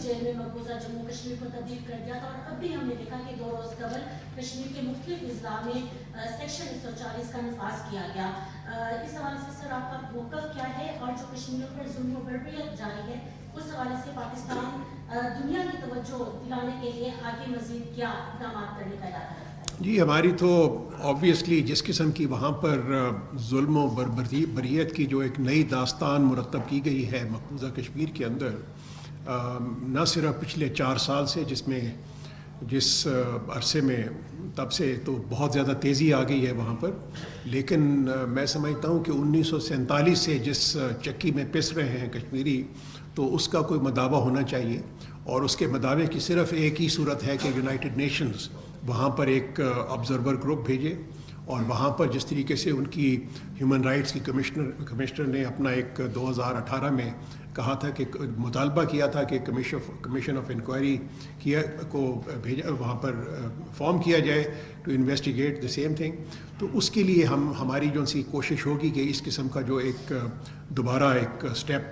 Jail में मकबूजा जम्मू कश्मीर को तब्दील कर दिया था, और अब भी हमने देखा कि 2 रोज़ कबल कश्मीर के मुख्तलिफ अजला में सेक्शन 140 का नफाज किया गया। इस हवाले से सर आपका मौक़िफ़ क्या है, और जो कश्मीरियों पर जुल्म बर्बरियत जारी है उस हवाले से पाकिस्तान दुनिया की तवज्जो दिलाने के लिए आगे मज़ीद क्या इक़दाम करने का इरादा रखता है? जी, हमारी तो ऑब्वियसली जिस किस्म की वहाँ पर जुल्म और बर्बरियत की जो एक नई दास्तान मुरतब की गई है मकबूजा कश्मीर के अंदर, न सिर्फ पिछले 4 साल से जिस अरसे में तब से तो बहुत ज़्यादा तेज़ी आ गई है वहाँ पर, लेकिन मैं समझता हूँ कि 1947 से जिस चक्की में पिस रहे हैं कश्मीरी, तो उसका कोई मदावा होना चाहिए, और उसके मदावे की सिर्फ एक ही सूरत है कि यूनाइटेड नेशंस वहाँ पर एक ऑब्ज़र्वर ग्रुप भेजे, और वहाँ पर जिस तरीके से उनकी ह्यूमन राइट्स की कमिश्नर ने अपना एक 2018 में कहा था कि मुतालबा किया था कि कमीशन ऑफ इंक्वायरी को भेजा, वहाँ पर फॉर्म किया जाए to investigate the same thing. तो उसके लिए हमारी जो सी कोशिश होगी कि इस किस्म का जो एक दोबारा एक स्टेप,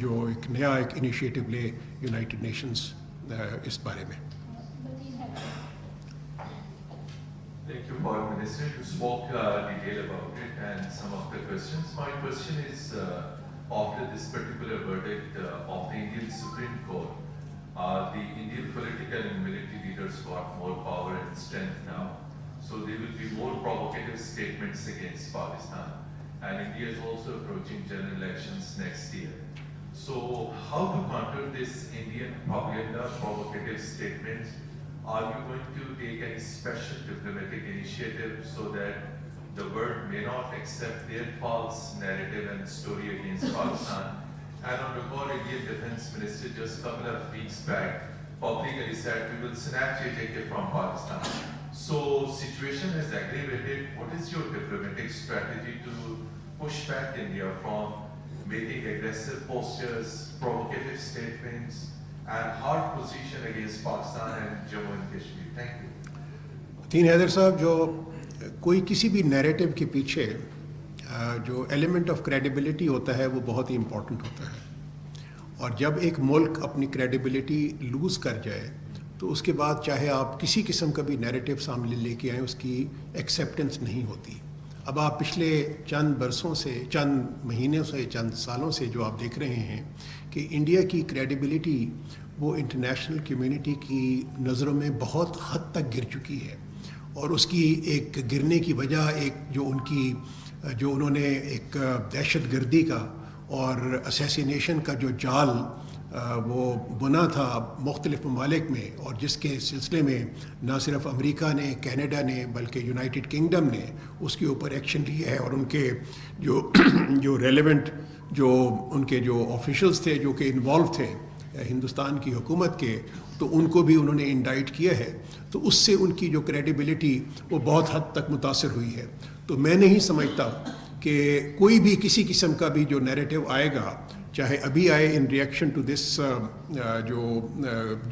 जो एक नया एक इनिशिएटिव ले यूनाइटेड नेशंस इस बारे में। Thank you, Foreign Minister. You spoke detail about it and some of the questions. My question is, after this particular verdict of the Indian Supreme Court, the Indian political and military leaders got more power and strength now. So there will be more provocative statements against Pakistan. And India is also approaching general elections next year. So how to counter this Indian propaganda, provocative statements? Are you going to take any special diplomatic initiative so that the world may not accept their false narrative and story against Pakistan? And on record, Indian Defense Minister just a couple of weeks back publicly said we will snatch JK from Pakistan. So situation has aggravated. What is your diplomatic strategy to push back India from making aggressive postures, provocative statements, and hard position against Pakistan and Jammu and Kashmir? Thank you. तीन हैदर साहब, जो कोई किसी भी narrative के पीछे जो element of credibility होता है वो बहुत ही इम्पोर्टेंट होता है, और जब एक मुल्क अपनी क्रेडिबिलिटी लूज़ कर जाए तो उसके बाद चाहे आप किसी किस्म का भी नैरेटिव सामने लेके आएँ, उसकी एक्सेप्टेंस नहीं होती। अब आप पिछले चंद बरसों से, चंद महीनों से, चंद सालों से जो आप देख रहे हैं कि इंडिया की क्रेडिबिलिटी वो इंटरनेशनल कम्युनिटी की नज़रों में बहुत हद तक गिर चुकी है, और उसकी एक गिरने की वजह जो उन्होंने एक दहशतगर्दी का और असैसिनेशन का जो जाल वो बुना था मुख्तलिफ ममालिक में, और जिसके सिलसिले में ना सिर्फ अमेरिका ने, कनाडा ने, बल्कि यूनाइटेड किंगडम ने उसके ऊपर एक्शन लिया है, और उनके जो रेलेवेंट उनके जो ऑफिशियल्स थे जो कि इन्वॉल्व थे हिंदुस्तान की हुकूमत के, तो उनको भी उन्होंने इंडाइट किया है। तो उससे उनकी जो क्रेडिबिलिटी वो बहुत हद तक मुतासर हुई है। तो मैं नहीं समझता कि कोई भी किसी किस्म का भी जो नैरेटिव आएगा, चाहे अभी आए इन रिएक्शन टू दिस जो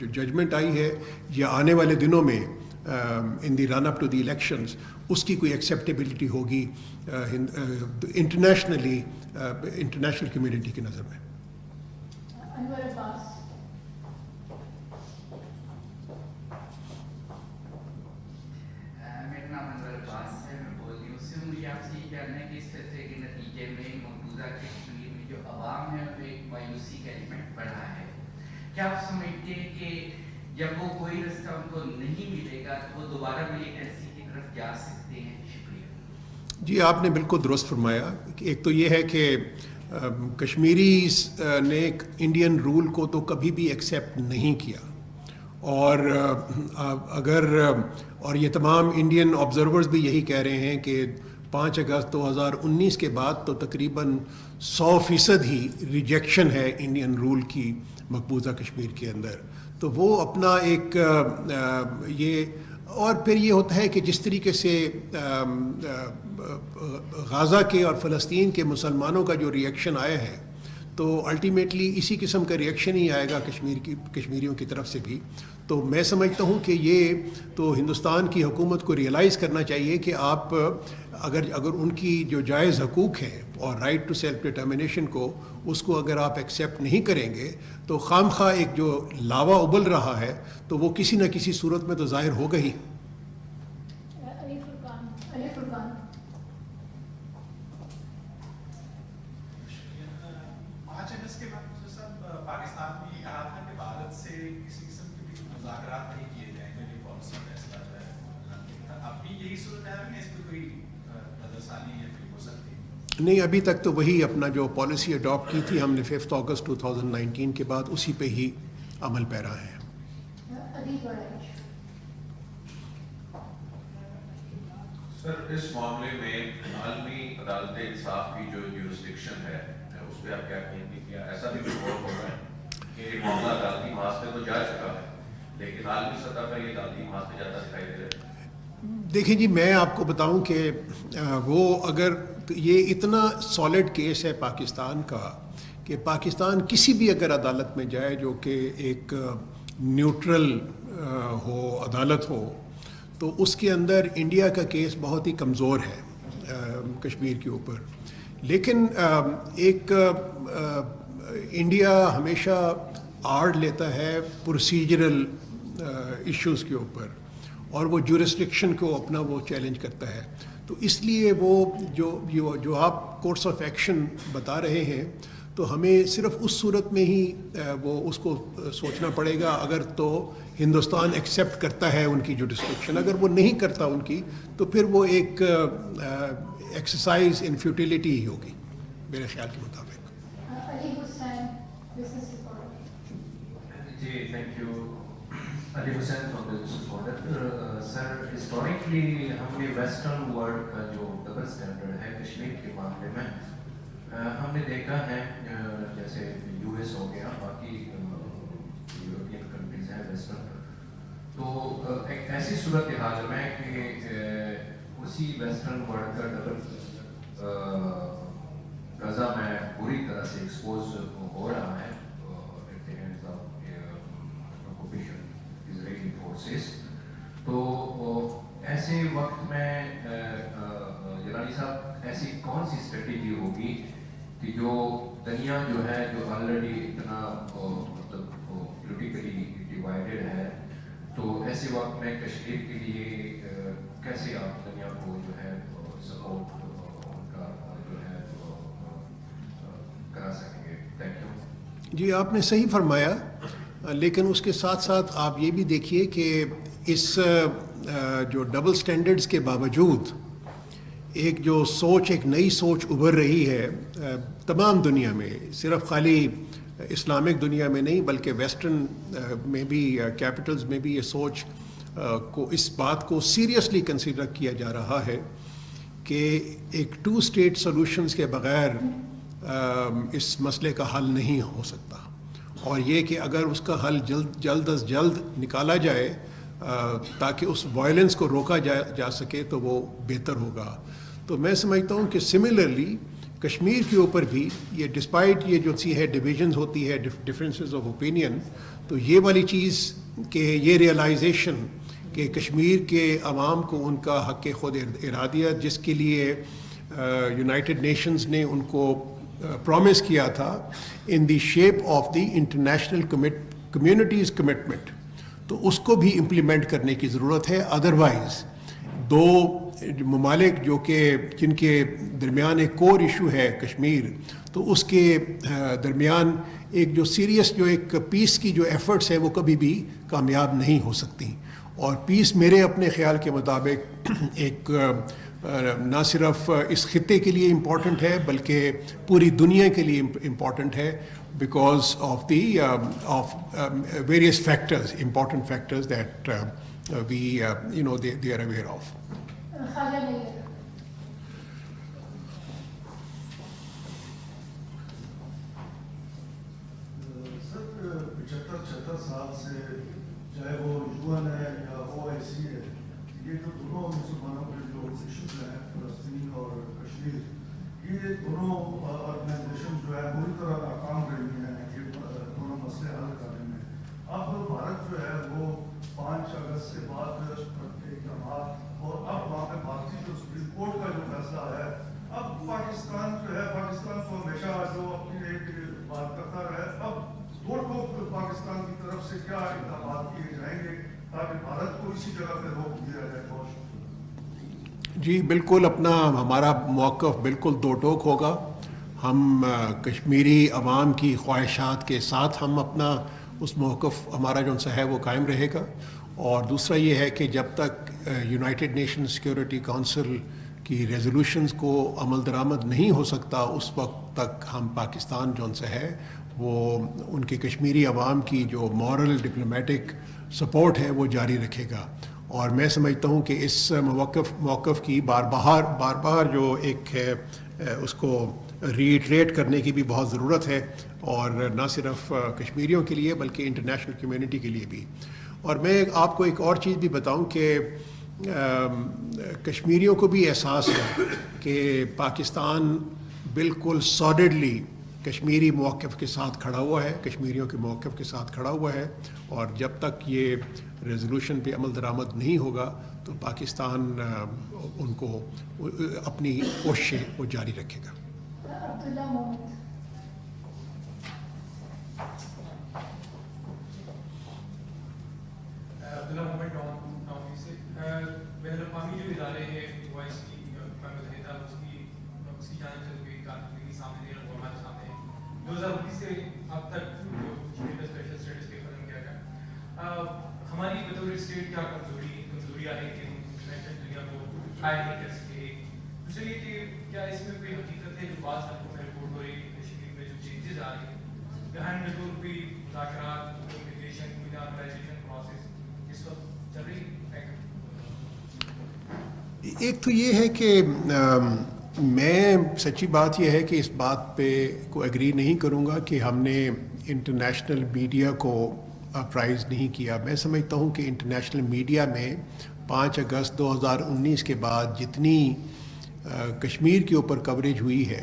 जजमेंट आई है, या आने वाले दिनों में in the run up to the elections, उसकी कोई एक्सेप्टेबिलिटी होगी इंटरनेशनल कम्युनिटी की नज़र में। मेरा नाम अनवर अब्बास है, मैं बोल रही हूँ। उससे मुझे आपसे ये जानना है कि इस फैसले के नतीजे में मकबूजा कश्मीर में जो अवाम है वो एक मायूसी का एलिमेंट बढ़ा है। क्या आप समझते हैं कि जब वो कोई रास्ता उनको नहीं मिलेगा तो वो दोबारा मिलिटेंसी की तरफ जा सकते हैं? शुक्रिया जी, आपने बिल्कुल दुरुस्त फरमाया। एक तो ये है कि कश्मीरी ने इंडियन रूल को तो कभी भी एक्सेप्ट नहीं किया, और ये तमाम इंडियन ऑब्जर्वर्स भी यही कह रहे हैं कि 5 अगस्त 2019 के बाद तो तकरीबन 100% ही रिजेक्शन है इंडियन रूल की मकबूजा कश्मीर के अंदर। तो वो अपना एक ये, और फिर ये होता है कि जिस तरीके से गाज़ा के और फ़लस्तीन के मुसलमानों का जो रिएक्शन आया है, تو الٹیمیٹلی اسی قسم کا ریئیکشن ہی آئے گا کشمیریوں کی طرف سے بھی. تو میں سمجھتا ہوں کہ یہ تو ہندوستان کی حکومت کو ریئلائز کرنا چاہیے کہ آپ اگر ان کی جو جائز حقوق ہیں اور رائٹ ٹو سیلف ڈٹرمنیشن اس کو اگر آپ ایکسیپٹ نہیں کریں گے تو خام خواہ ایک جو لاوا ابل رہا ہے تو وہ کسی نہ کسی صورت میں تو ظاہر ہوگا ہی. نہیں, ابھی تک تو وہی اپنا جو پالیسی اڈاپٹ کی تھی ہم نے 5 اگست 2019 کے بعد اسی پہ ہی عمل پیرا ہے. سر اس معاملے میں عالمی عدالت انصاف کی جو جورسڈکشن ہے اس پہ آپ کیا کہیں گے؟ کیا ایسا بھی کچھ غور ہو رہا ہے کہ یہ معاملہ عدالتی محاذ پہ تو جا چکا ہے لیکن عالمی سطح پر یہ عدالتی محاذ پہ جاتا دکھائی دے رہا ہے؟ دیکھیں جی, میں آپ کو بتاؤں کہ وہ اگر یہ اتنا سالڈ کیس ہے پاکستان کا کہ پاکستان کسی بھی اگر عدالت میں جائے جو کہ ایک نیوٹرل ہو عدالت ہو تو اس کے اندر انڈیا کا کیس بہت ہی کمزور ہے کشمیر کے اوپر. لیکن ایک انڈیا ہمیشہ آڑ لیتا ہے پروسیجرل ایشوز کے اوپر اور وہ جورسڈکشن کو اپنا وہ چیلنج کرتا ہے. تو اس لیے وہ جو آپ کورس آف ایکشن بتا رہے ہیں تو ہمیں صرف اس صورت میں ہی وہ اس کو سوچنا پڑے گا اگر تو ہندوستان ایکسیپٹ کرتا ہے ان کی جورسڈکشن. اگر وہ نہیں کرتا ان کی تو پھر وہ ایک ایکسرسائز ان فیوٹیلیٹی ہی ہوگی میرے خیال کے مطابق. جی thank you. Ali Hussain from business reporter. Sir historically ہم نے ویسٹرن ورلڈ کا جو ڈبل اسٹینڈرڈ ہے کشمیر کے معاملے میں ہم نے دیکھا ہے جیسے یو ایس ہو گیا باقی یورپین کنٹریز ہیں ویسٹرن, تو ایک ایسی صورتحال میں کہ اسی ویسٹرن ورلڈ کا ڈبل غزہ میں بری طرح سے ایکسپوز ہو رہا ہے اسرائیلی فورسز. تو ایسے وقت میں جلالی صاحب ایسی کون سی اسٹریٹجی ہوگی کہ جو دنیا جو ہے جو آلریڈی اتنا مطلب پولیٹیکلی ڈیوائڈیڈ ہے تو ایسے وقت میں کشمیر کے لیے کیسے آپ دنیا کو جو ہے سپورٹ ان کا جو ہے کرا سکیں گے؟ Thank you. جی آپ نے صحیح فرمایا, لیکن اس کے ساتھ ساتھ آپ یہ بھی دیکھیے کہ اس جو ڈبل سٹینڈرڈز کے باوجود ایک جو سوچ, ایک نئی سوچ ابھر رہی ہے تمام دنیا میں, صرف خالی اسلامک دنیا میں نہیں بلکہ ویسٹرن میں بھی, کیپٹلز میں بھی یہ سوچ کو, اس بات کو سیریسلی کنسیڈر کیا جا رہا ہے کہ ایک 2 اسٹیٹ سولوشنز کے بغیر اس مسئلے کا حل نہیں ہو سکتا, اور یہ کہ اگر اس کا حل جلد از جلد نکالا جائے تاکہ اس وائلنس کو روکا جا سکے تو وہ بہتر ہوگا. تو میں سمجھتا ہوں کہ سملرلی کشمیر کے اوپر بھی یہ ڈسپائٹ یہ جو سی ہے ڈویژنز ہوتی ہے, ڈفرینسز آف اوپینین, تو یہ والی چیز کہ یہ ریئلائزیشن کہ کشمیر کے عوام کو ان کا حق خود ارادیت جس کے لیے یونائٹڈ نیشنز نے ان کو پرومس کیا تھا in the shape of the international communities commitment, تو اس کو بھی امپلیمنٹ کرنے کی ضرورت ہے. ادروائز 2 ممالک جو کہ جن کے درمیان ایک کور ایشو ہے کشمیر, تو اس کے درمیان ایک جو سیریس جو ایک پیس کی جو ایفرٹس ہیں وہ کبھی بھی کامیاب نہیں ہو سکتی. اور پیس میرے اپنے خیال کے مطابق ایک نہ صرف اس خطے کے لیے امپورٹنٹ ہے بلکہ پوری دنیا کے لیے امپورٹنٹ ہے, because of the of various factors, important factors that we you know they are aware of. Sir 75-76 سال سے چاہے وہ یو این ہے یا او آئی سی ہے, یہ جو دونوں مسلمانوں کے جو ایشوز ہیں فلسطین اور کشمیر, ये दोनों ऑर्गेनाइजेशन जो है पूरी तरह नाकाम रही हैं ये दोनों मसले हल करने में। अब भारत जो है वो 5 अगस्त के बाद इक़दामात और अब वहाँ पे भारतीय जो सुप्रीम कोर्ट का जो फैसला है, अब पाकिस्तान जो है, पाकिस्तान को हमेशा जो अपनी एक बात करता रहे, अब दो ठोक पाकिस्तान की तरफ से क्या इक़दामात किए जाएंगे ताकि भारत को इसी जगह पे रोक दिया जाए। बहुत जी बिल्कुल, अपना हमारा मौक़िफ़ बिल्कुल दो टोक होगा। हम कश्मीरी अवाम की ख्वाहिशात के साथ हम अपना उस मौक़िफ़ हमारा जो सा है वो कायम रहेगा। और दूसरा ये है कि जब तक यूनाइटेड नेशन सिक्योरिटी काउंसिल की रेजोल्यूशंस को अमल दरामद नहीं हो सकता, उस वक्त तक हम पाकिस्तान जो सा है वो उनके कश्मीरी अवाम की जो मॉरल डिप्लोमेटिक सपोर्ट है वो जारी रखेगा। और मैं समझता हूँ कि इस मौक़िफ़ की बार बार जो एक है उसको रीइटरेट करने की भी बहुत ज़रूरत है, और न सिर्फ कश्मीरियों के लिए बल्कि इंटरनेशनल कम्युनिटी के लिए भी। और मैं आपको एक और चीज़ भी बताऊँ कि कश्मीरियों को भी एहसास है कि पाकिस्तान बिल्कुल सॉलिडली कश्मीरी मौक़िफ़ के साथ खड़ा हुआ है, कश्मीरियों के मौक़िफ़ के साथ खड़ा हुआ है। और जब तक ये रेजोल्यूशन पे अमल दरामद नहीं होगा तो पाकिस्तान उनको अपनी कोशिशें वो जारी रखेगा। अब्दुल्ला मोहम्मद। अब्दुल्ला मोहम्मद टॉम से बैनुल-अक़वामी जो इदारे हैं OIC का मुतहदा उसकी जानिब से कोई कारकर्दगी सामने नहीं है, हमारे सामने 2019 से अब तक जो स्पेशल स्टेटस पे खत्म किया गया, हमारी बतौर स्टेट क्या कमजोरियाँ हैं कि इंटरनेशनल दुनिया को हायर नहीं कर सके। दूसरी ये कि क्या इसमें कोई हकीकत है जो बात हल्कों में रिपोर्ट हो रही है कश्मीर में जो चेंजेस आ रही हैं, बिहाइंड द डोर कोई मुज़ाकरात, कम्युनिकेशन, कोई नॉर्मलाइजेशन प्रोसेस इस वक्त चल रही है? एक तो ये है कि मैं सच्ची बात यह है कि इस बात पे को एग्री नहीं करूँगा कि हमने इंटरनेशनल मीडिया को प्राइज़ नहीं किया। मैं समझता हूँ कि इंटरनेशनल मीडिया में 5 अगस्त 2019 के बाद जितनी कश्मीर के ऊपर कवरेज हुई है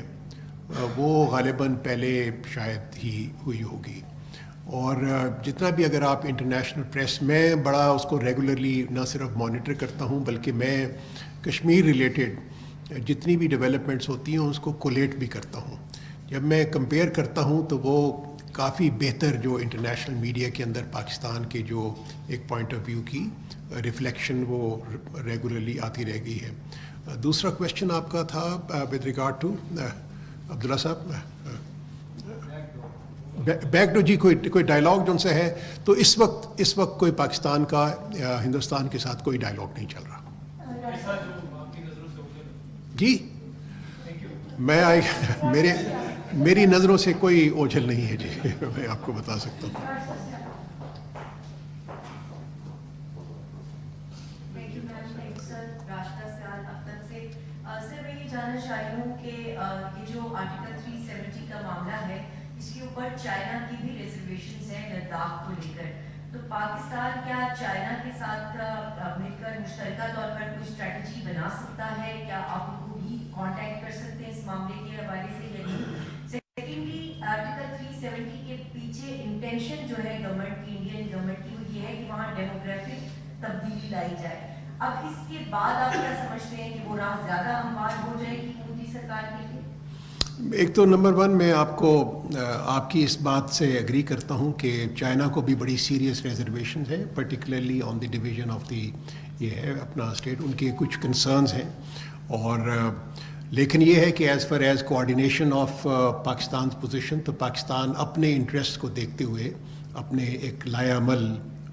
वो ग़ालिबन पहले शायद ही हुई होगी। और जितना भी अगर आप इंटरनेशनल प्रेस में बड़ा उसको रेगुलरली ना सिर्फ मॉनिटर करता हूँ बल्कि मैं कश्मीर रिलेटेड जितनी भी डेवलपमेंट्स होती हैं उसको कोलेट भी करता हूँ। जब मैं कंपेयर करता हूँ तो वो काफ़ी बेहतर जो इंटरनेशनल मीडिया के अंदर पाकिस्तान के जो एक पॉइंट ऑफ व्यू की रिफ्लेक्शन वो रेगुलरली आती रह गई है। दूसरा क्वेश्चन आपका था विद रिगार्ड टू अब्दुल्ला साहब बैकडोर जी, कोई डायलॉग जो उनसे है तो इस वक्त कोई पाकिस्तान का हिंदुस्तान के साथ कोई डायलॉग नहीं चल रहा जी। मेरी नज़रों से कोई ओझल नहीं है जी, मैं आपको बता सकता हूँ। सर मैं ये जानना चाह रही हूँ कि ये जो आर्टिकल 370 का मामला है इसके ऊपर चाइना की भी रिजर्वेशंस हैं लद्दाख को लेकर, तो पाकिस्तान क्या चाइना के साथ मिलकर मुश्तरका तौर पर कोई स्ट्रेटजी बना सकता है? क्या आप उनको भी कांटेक्ट कर सकते हैं इस मामले के हवाले से या नहीं? सेकेंडली, आर्टिकल 370 के पीछे इंटेंशन जो है गवर्नमेंट की, इंडियन गवर्नमेंट की, वो ये है कि वहाँ डेमोग्राफिक तब्दीली लाई जाए। अब इसके बाद आप क्या समझते हैं कि वो राह ज्यादा हमवार हो जाएगी मोदी सरकार के लिए? एक तो नंबर 1 मैं आपको आपकी इस बात से एग्री करता हूँ कि चाइना को भी बड़ी सीरियस रिजर्वेशन है, particularly on the division of the ये है अपना स्टेट, उनके कुछ कंसर्न्स हैं। और लेकिन ये है कि as far as coordination of Pakistan position, तो पाकिस्तान अपने इंटरेस्ट को देखते हुए अपने एक लायामल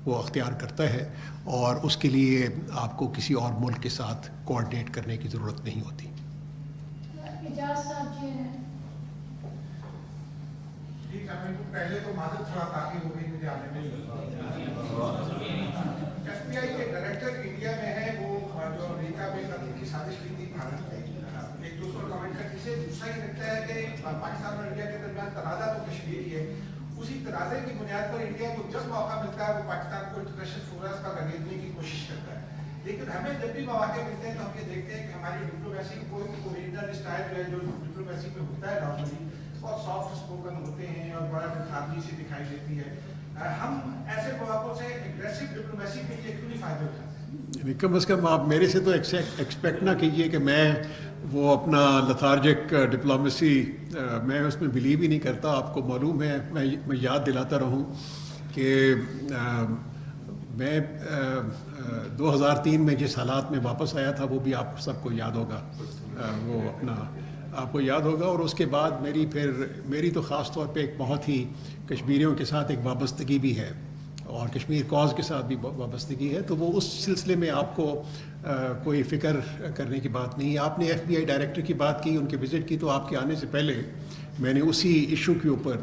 वो अख्तियार करता है और उसके लिए आपको किसी और मुल्क के साथ कोऑर्डिनेट करने की ज़रूरत नहीं होती। पहले तो मादक थोड़ा ताकि वो भी मुझे आने में FBI के डायरेक्टर इंडिया में है, वो जो अमेरिका में करने की साजिश की थी भारत ने, एक दूसरा कमेंट करने से दूसरा ये लगता है कि पाकिस्तान और इंडिया के दरमियान तनाज़ा तो कश्मीर ही है, उसी तनाज़े की बुनियाद पर इंडिया को जब मौका मिलता है वो पाकिस्तान को इंटरनेशनल फोरम्स पर लगेजने की कोशिश करता है। लेकिन हमें जब भी मौके मिलते हैं तो हम ये देखते हैं कि हमारी डिप्लोमेसी की कोई ओरिजिनल स्टाइल जो है जो डिप्लोमेसी में होता है नॉर्मली बहुत सॉफ्ट स्पोकन होते हैं और बड़ा खादी सी दिखाई देती है। हम ऐसे मौकों से एग्रेसिव डिप्लोमेसी के लिए क्यों नहीं फायदे उठाते हैं? कम से कम आप मेरे से तो एक्सपेक्ट ना कीजिए कि मैं वो अपना लथार्जिक डिप्लोमेसी मैं उसमें बिलीव ही नहीं करता। आपको मालूम है, मैं याद दिलाता रहूं कि मैं 2003 में जिस हालात में वापस आया था वो भी आप सबको याद होगा, वो अपना आपको याद होगा। और उसके बाद मेरी तो ख़ास तौर पे एक बहुत ही कश्मीरियों के साथ एक वाबस्तगी भी है और कश्मीर कॉज के साथ भी वाबस्तगी है, तो वो उस सिलसिले में आपको कोई फ़िक्र करने की बात नहीं है। आपने FBI डायरेक्टर की बात की, उनके विज़िट की, तो आपके आने से पहले मैंने उसी इशू के ऊपर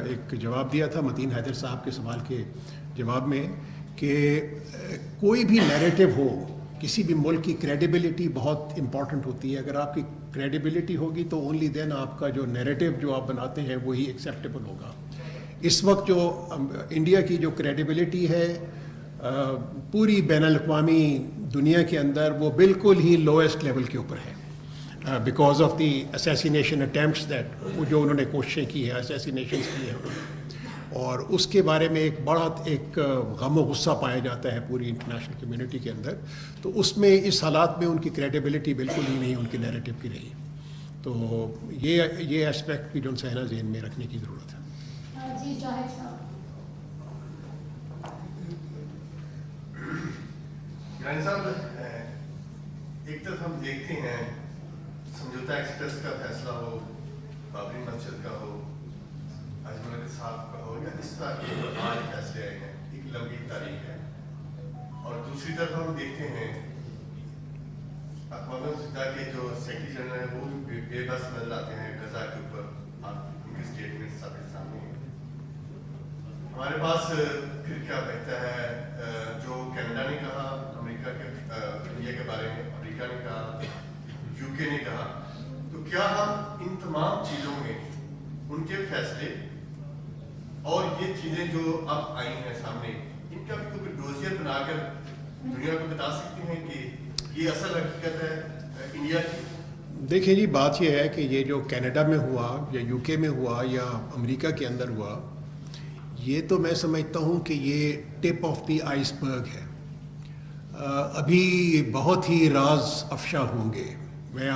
एक जवाब दिया था मतीन हैदर साहब के सवाल के जवाब में कि कोई भी नैरेटिव हो, किसी भी मुल्क की क्रेडिबिलिटी बहुत इंपॉर्टेंट होती है। अगर आपकी क्रेडिबिलिटी होगी तो ओनली देन आपका जो नैरेटिव जो आप बनाते हैं वही एक्सेप्टेबल होगा। इस वक्त जो इंडिया की जो क्रेडिबिलिटी है पूरी बैनुल-अक़वामी दुनिया के अंदर वो बिल्कुल ही लोएस्ट लेवल के ऊपर है because of the assassination attempts that जो उन्होंने कोशिशें की है, असैसिनेशन की है, और उसके बारे में एक बड़ा एक गम और गुस्सा पाया जाता है पूरी इंटरनेशनल कम्युनिटी के अंदर। तो उसमें इस हालात में उनकी क्रेडिबिलिटी बिल्कुल ही नहीं उनके नैरेटिव की रही। तो ये एस्पेक्ट भी जो है ना ज़हन में रखने की ज़रूरत है। जी जाहिद साहब। यानी साहब, एक तरफ हम देखते हैं समझौता एक्सप्रेस का फैसला हो, बाबरी मस्जिद का हो, अजमल के साथ का हो, या इस तरह के जो आज फैसले आए हैं, एक लंबी तारीख है। और दूसरी तरफ हम देखते हैं अक़वाम मुत्तहिदा के जो सेक्रेटरी जनरल है वो बेबस नजर आते हैं गजा के ऊपर। उनके स्टेटमेंट सबके सामने है। हमारे पास फिर क्या बहता है, जो कनाडा ने कहा अमेरिका के इंडिया के बारे में, अमेरिका ने कहा, UK ने कहा, तो क्या हम इन तमाम चीज़ों में उनके फैसले और ये चीज़ें जो अब आई हैं सामने, इनका भी कोई डोजियर बनाकर दुनिया को बता सकते हैं कि ये असल हकीकत है इंडिया की? देखिए जी, बात यह है कि ये जो कनाडा में हुआ या UK में हुआ या अमेरिका के अंदर हुआ, ये तो मैं समझता हूँ कि ये टिप ऑफ द आइसबर्ग है। अभी बहुत ही राज अफशा होंगे। मैं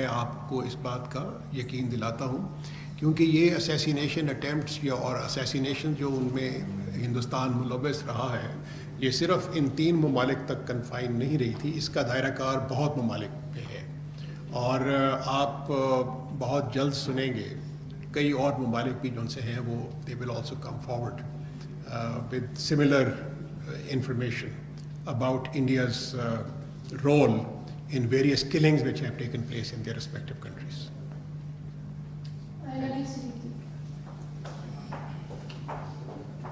आपको इस बात का यकीन दिलाता हूँ, क्योंकि ये असैसिनेशन अटैम्प्ट्स या और असैसिनेशन जो उनमें हिंदुस्तान मुलव्वस रहा है, ये सिर्फ इन 3 ममालिक तक कन्फाइन नहीं रही थी, इसका दायरा कार बहुत ममालिक पे है। और आप बहुत जल्द सुनेंगे कई और ममालिक भी जो उनसे हैं वो they will also come forward with similar information about India's role in various killings which have taken place in their respective countries. Lalit Shri